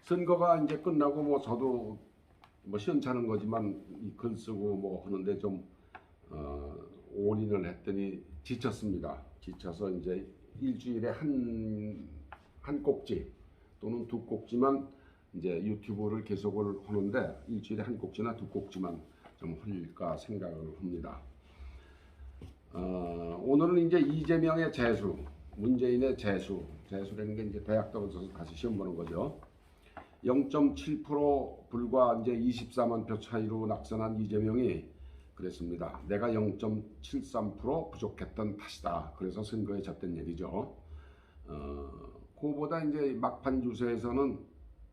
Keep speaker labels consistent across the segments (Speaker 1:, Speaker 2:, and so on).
Speaker 1: 선거가 이제 끝나고 뭐 저도 뭐 시원찮은 거지만 이 글 쓰고 뭐 하는데 좀 올인을 했더니 지쳤습니다. 지쳐서 이제 일주일에 한 꼭지 또는 두 꼭지만 이제 유튜브를 계속을 하는데 일주일에 한 꼭지나 두 꼭지만 좀 할까 생각을 합니다. 오늘은 이제 이재명의 재수, 문재인의 재수라는 게 이제 대학 떨어져서 다시 시험 보는 거죠. 0.7% 불과 이제 24만 표 차이로 낙선한 이재명이 그랬습니다. 내가 0.73% 부족했던 탓이다. 그래서 선거에 졌던 얘기죠. 그보다 이제 막판 주세에서는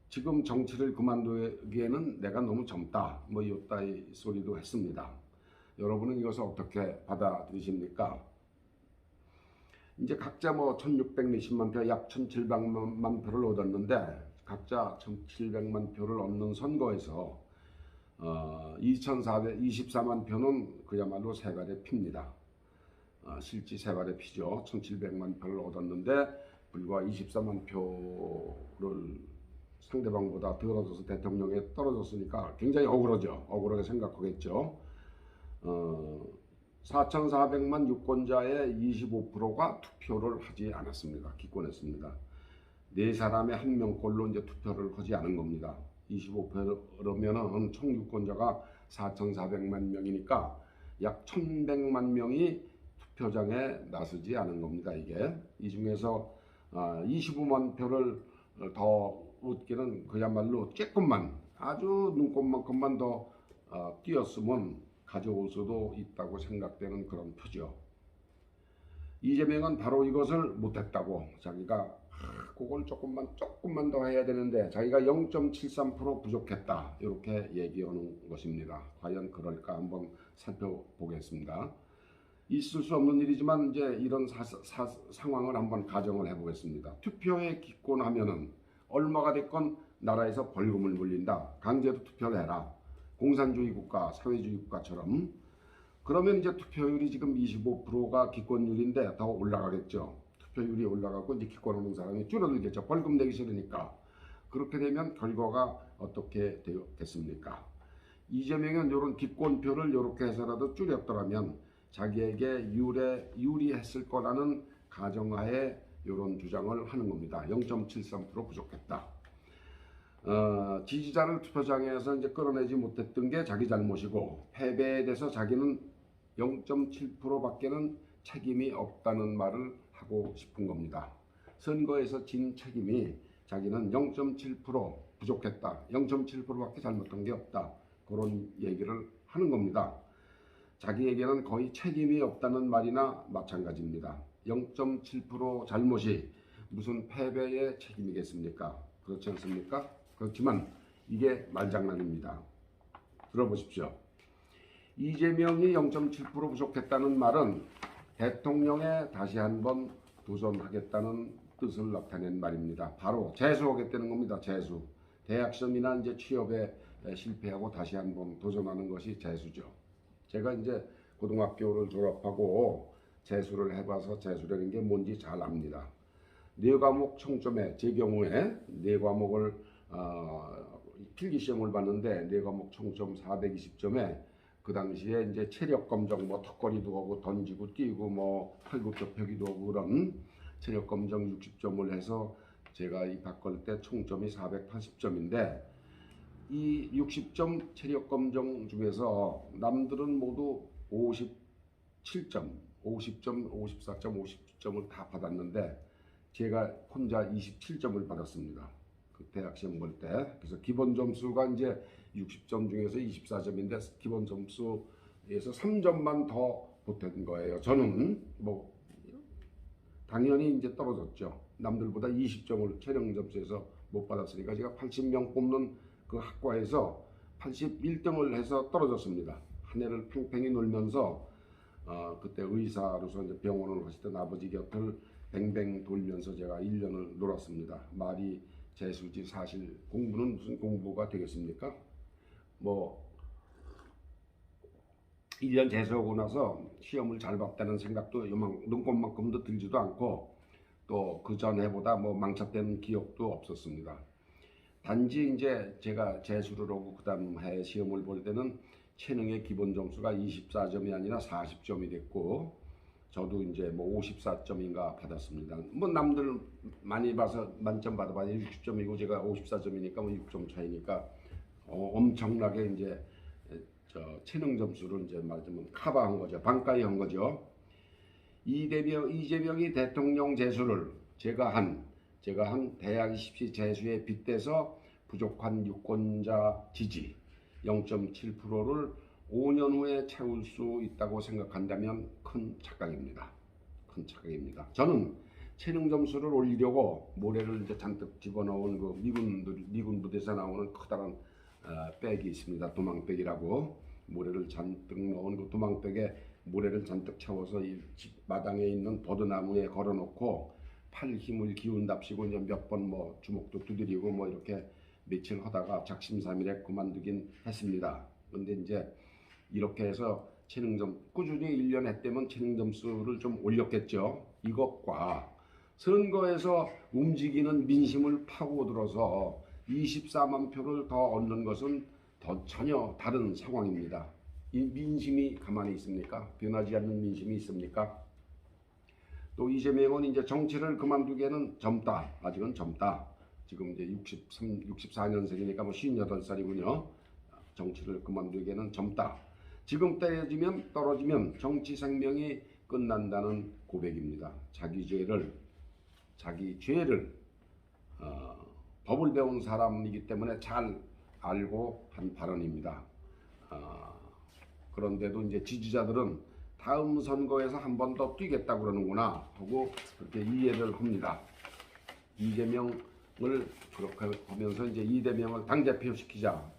Speaker 1: 지금 정치를 그만두기에는 내가 너무 젊다. 뭐 이따위 소리도 했습니다. 여러분은 이것을 어떻게 받아들이십니까? 이제 각자 뭐 1600몇십만 표, 약 1700만 표를 얻었는데 각자 1700만 표를 얻는 선거에서 2424만 표는 그야말로 세발의 피입니다. 실제 세발의 피죠. 1700만 표를 얻었는데 불과 24만 표를 상대방보다 덜 얻어서 대통령에 떨어졌으니까 굉장히 억울하죠. 억울하게 생각하겠죠. 4,400만 유권자의 25%가 투표를 하지 않았습니다. 기권했습니다. 네 사람의 한 명꼴로 이제 투표를 하지 않은 겁니다. 25%면은 총 유권자가 4,400만 명이니까 약 1,100만 명이 투표장에 나서지 않은 겁니다. 이게 이 중에서 25만 표를 더 얻기는 그야말로 조금만 아주 눈곱만큼만 더 뛰었으면 가져올 수도 있다고 생각되는 그런 표죠. 이재명은 바로 이것을 못했다고 자기가 그걸 조금만 더 해야 되는데 자기가 0.73% 부족했다 이렇게 얘기하는 것입니다. 과연 그럴까 한번 살펴보겠습니다. 있을 수 없는 일이지만 이제 이런 상황을 한번 가정을 해보겠습니다. 투표에 기권하면은 얼마가 됐건 나라에서 벌금을 물린다. 강제로 투표를 해라. 공산주의 국가, 사회주의 국가처럼. 그러면 이제 투표율이 지금 25%가 기권율인데 더 올라가겠죠. 투표율이 올라가고 이제 기권하는 사람이 줄어들겠죠. 벌금 내기 싫으니까. 그렇게 되면 결과가 어떻게 되겠습니까? 이재명은 이런 기권표를 이렇게 해서라도 줄였더라면 자기에게 유리했을 거라는 가정하에 이런 주장을 하는 겁니다. 0.73% 부족했다. 지지자를 투표장에서 이제 끌어내지 못했던 게 자기 잘못이고 패배에 대해서 자기는 0.7%밖에는 책임이 없다는 말을 하고 싶은 겁니다. 선거에서 진 책임이 자기는 0.7% 부족했다. 0.7%밖에 잘못한 게 없다. 그런 얘기를 하는 겁니다. 자기에게는 거의 책임이 없다는 말이나 마찬가지입니다. 0.7% 잘못이 무슨 패배의 책임이겠습니까? 그렇지 않습니까? 그렇지만 이게 말장난입니다. 들어보십시오. 이재명이 0.7% 부족했다는 말은 대통령에 다시 한번 도전하겠다는 뜻을 나타낸 말입니다. 바로 재수하겠다는 겁니다. 재수. 대학 시험이나 이제 취업에 실패하고 다시 한번 도전하는 것이 재수죠. 제가 이제 고등학교를 졸업하고 재수를 해봐서 재수라는 게 뭔지 잘 압니다. 네 과목 총점에 제 경우에 네 과목을 필기 시험을 봤는데 네 과목 총점 420점에 그 당시에 이제 체력 검정 뭐 턱걸이도 하고 던지고 뛰고 뭐 팔굽혀펴기도 하고 그런 체력 검정 60점을 해서 제가 입학할 때 총점이 480점인데 이 60점 체력 검정 중에서 남들은 모두 57점, 50점, 54점, 50점을 다 받았는데 제가 혼자 27점을 받았습니다. 그 대학 시험 볼 때. 그래서 기본 점수가 이제 60점 중에서 24점인데 기본 점수에서 3점만 더 보탠 거예요. 저는 뭐 당연히 이제 떨어졌죠. 남들보다 20점을 체력 점수에서 못 받았으니까 제가 80명 뽑는 그 학과에서 81등을 해서 떨어졌습니다. 한 해를 팽팽히 놀면서 그때 의사로서 이제 병원을 갔을 때 아버지 곁을 뱅뱅 돌면서 제가 1년을 놀았습니다. 말이 재수지 사실 공부는 무슨 공부가 되겠습니까? 뭐 1년 재수하고 나서 시험을 잘 봤다는 생각도 눈곱만큼도 들지도 않고 또 그 전해보다 뭐 망쳤다는 기억도 없었습니다. 단지 이제 제가 재수를 하고 그다음 해 시험을 볼 때는 체능의 기본 점수가 24점이 아니라 40점이 됐고, 저도 이제 뭐 54점인가 받았습니다. 뭐 남들 많이 봐서 만점 받아봐야 60점이고 제가 54점이니까 뭐 6점 차이니까 엄청나게 이제 저 체능 점수를 이제 말하자면 커버한 거죠. 반가이 한 거죠. 이재명이 대통령 재수를 제가 한 대학 입시 재수에 빗대서 부족한 유권자 지지 0.7%를 5년 후에 채울 수 있다고 생각한다면 큰 착각입니다. 큰 착각입니다. 저는 체능 점수를 올리려고 모래를 이제 잔뜩 집어넣은 그 미군 부대에서 나오는 커다란 백이 있습니다. 도망백이라고. 모래를 잔뜩 넣은 그 도망백에 모래를 잔뜩 채워서 이 집 마당에 있는 버드나무에 걸어놓고 팔 힘을 기운답시고 이제 몇 번 뭐 주먹도 두드리고 뭐 이렇게 며칠 하다가 작심삼일에 그만두긴 했습니다. 근데 이제 이렇게 해서 체능점 꾸준히 1년 했다면 체능 점수를 좀 올렸겠죠. 이것과 선거에서 움직이는 민심을 파고들어서 24만 표를 더 얻는 것은 전혀 다른 상황입니다. 이 민심이 가만히 있습니까? 변하지 않는 민심이 있습니까? 또 이재명은 이제 정치를 그만두기에는 젊다. 아직은 젊다. 지금 이제 64년생이니까 뭐 58살이군요. 정치를 그만두기에는 젊다. 지금 떨어지면 정치 생명이 끝난다는 고백입니다. 자기 죄를 법을 배운 사람이기 때문에 잘 알고 한 발언입니다. 그런데도 이제 지지자들은 다음 선거에서 한 번 더 뛰겠다고 그러는구나 하고 그렇게 이해를 합니다. 이재명을 그렇게 하면서 이제 이재명을 당대표 시키자,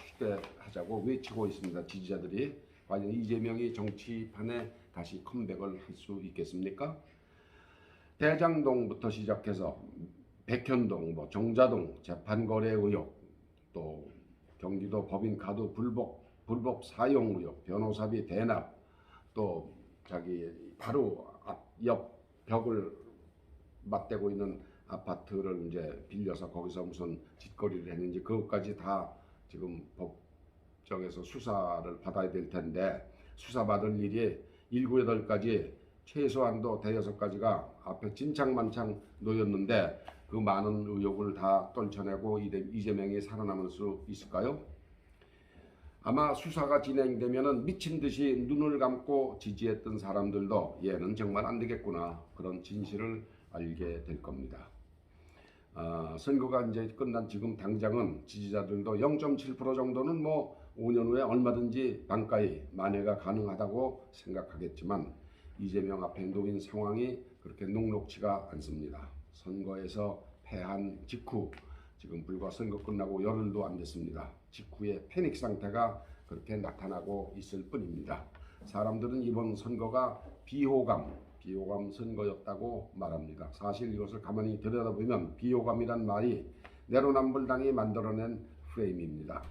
Speaker 1: 추대하자고 외치고 있습니다. 지지자들이. 과연 이재명이 정치판에 다시 컴백을 할 수 있겠습니까? 대장동부터 시작해서 백현동, 뭐 정자동 재판거래 의혹, 또 경기도 법인카드 불법 사용 의혹, 변호사비 대납, 또 자기 바로 옆 벽을 맞대고 있는 아파트를 이제 빌려서 거기서 무슨 짓거리를 했는지 그것까지 다 지금 법정에서 수사를 받아야 될 텐데, 수사받을 일이 7, 8가지 최소한도 5-6가지가 앞에 진창만창 놓였는데 그 많은 의혹을 다 떨쳐내고 이재명이 살아남을 수 있을까요? 아마 수사가 진행되면은 미친 듯이 눈을 감고 지지했던 사람들도 얘는 정말 안 되겠구나, 그런 진실을 알게 될 겁니다. 선거가 이제 끝난 지금 당장은 지지자들도 0.7% 정도는 뭐 5년 후에 얼마든지 반가이 만회가 가능하다고 생각하겠지만 이재명 앞에 놓인 상황이 그렇게 녹록지가 않습니다. 선거에서 패한 직후, 지금 불과 선거 끝나고 열흘도 안 됐습니다. 직후에 패닉 상태가 그렇게 나타나고 있을 뿐입니다. 사람들은 이번 선거가 비호감 선거였다고 말합니다. 사실 이것을 가만히 들여다보면 비호감이란 말이 내로남불당이 만들어낸 프레임입니다.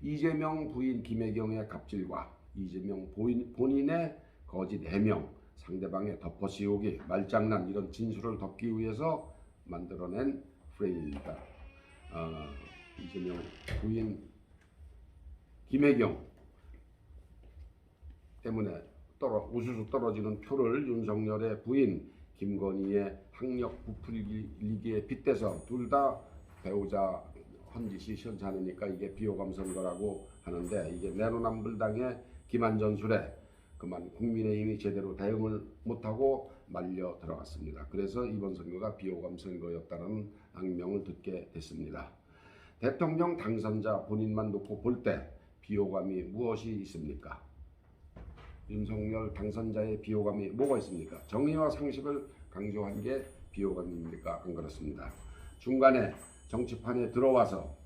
Speaker 1: 이재명 부인 김혜경의 갑질과 이재명 본인의 거짓 해명, 상대방의 덮어씌우기, 말장난, 이런 진술을 덮기 위해서 만들어낸 프레임입니다. 이재명 부인 김혜경 때문에 우수수 떨어지는 표를 윤석열의 부인 김건희의 학력 부풀리기에 빗대서 둘 다 배우자 헌짓이 시원치 않으니까 이게 비호감 선거라고 하는데, 이게 내로남불당의 기만 전술에 그만 국민의힘이 제대로 대응을 못하고 말려 들어갔습니다. 그래서 이번 선거가 비호감 선거였다는 악명을 듣게 됐습니다. 대통령 당선자 본인만 놓고 볼 때 비호감이 무엇이 있습니까? 윤석열 당선자의 비호감이 뭐가 있습니까? 정의와 상식을 강조한 게 비호감입니까? 안 그렇습니다. 중간에 정치판에 들어와서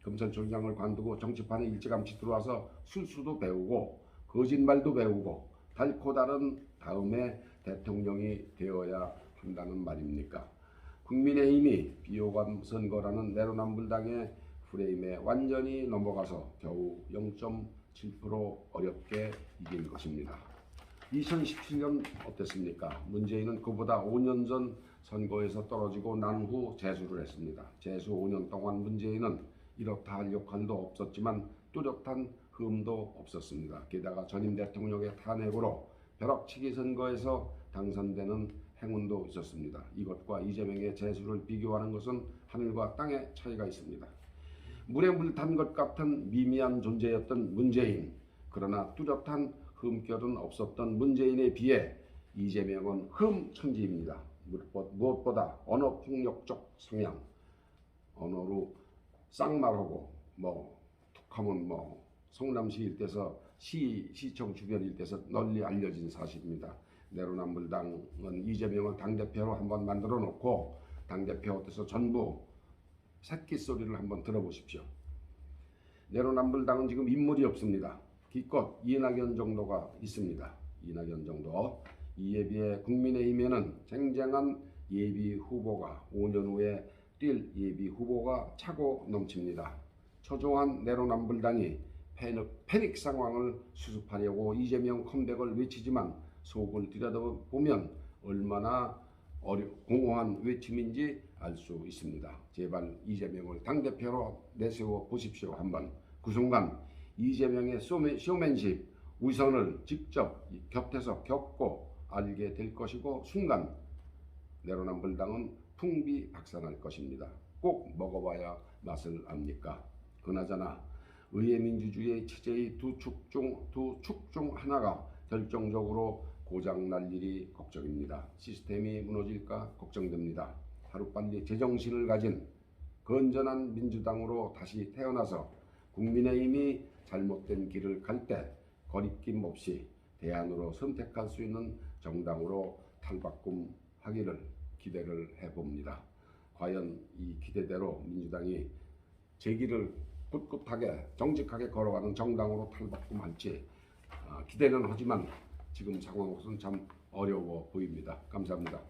Speaker 1: 검찰총장을 관두고 정치판에 일찌감치 들어와서 술수도 배우고 거짓말도 배우고 달고 다른 다음에 대통령이 되어야 한다는 말입니까? 국민의힘이 비호감 선거라는 내로남불당의 프레임에 완전히 넘어가서 겨우 0.7% 어렵게 이긴 것입니다. 2017년 어땠습니까? 문재인은 그보다 5년 전 선거에서 떨어지고 난 후 재수를 했습니다. 재수 5년 동안 문재인은 이렇다 할 역할도 없었지만 뚜렷한 흠도 없었습니다. 게다가 전임 대통령의 탄핵으로 벼락치기 선거에서 당선되는 행운도 있었습니다. 이것과 이재명의 재수를 비교하는 것은 하늘과 땅의 차이가 있습니다. 물에 물 탄 것 같은 미미한 존재였던 문재인, 그러나 뚜렷한 흠결은 없었던 문재인에 비해 이재명은 흠천지입니다. 무엇보다 언어 폭력적 성향, 언어로 쌍말하고 툭하면 성남시 일대에서 시청 주변 일대에서 널리 알려진 사실입니다. 내로남불당은 이재명을 당대표로 한번 만들어 놓고 당대표 뜻에서 전부 새끼 소리를 한번 들어보십시오. 내로남불당은 지금 인물이 없습니다. 기껏 이낙연 정도가 있습니다. 이낙연 정도. 이에 비해 국민의힘에는 쟁쟁한 예비 후보가 5년 후에 뛸 예비 후보가 차고 넘칩니다. 초조한 내로남불당이 패닉 상황을 수습하려고 이재명 컴백을 외치지만 속을 들여다보면 얼마나 공허한 외침인지 알 수 있습니다. 제발 이재명을 당대표로 내세워 보십시오. 한번 그 순간 이재명의 쇼맨십 위선을 직접 곁에서 겪고 알게 될 것이고 순간 내로남불당은 풍비박산할 것입니다. 꼭 먹어봐야 맛을 압니까? 그나저나 의회민주주의의 체제의 두 축 중 하나가 결정적으로 고장날 일이 걱정입니다. 시스템이 무너질까 걱정됩니다. 하루빨리 제정신을 가진 건전한 민주당으로 다시 태어나서 국민의힘이 잘못된 길을 갈 때 거리낌 없이 대안으로 선택할 수 있는 정당으로 탈바꿈하기를 기대를 해봅니다. 과연 이 기대대로 민주당이 제 길을 꿋꿋하게 정직하게 걸어가는 정당으로 탈바꿈할지 기대는 하지만 지금 상황으로서는 참 어려워 보입니다. 감사합니다.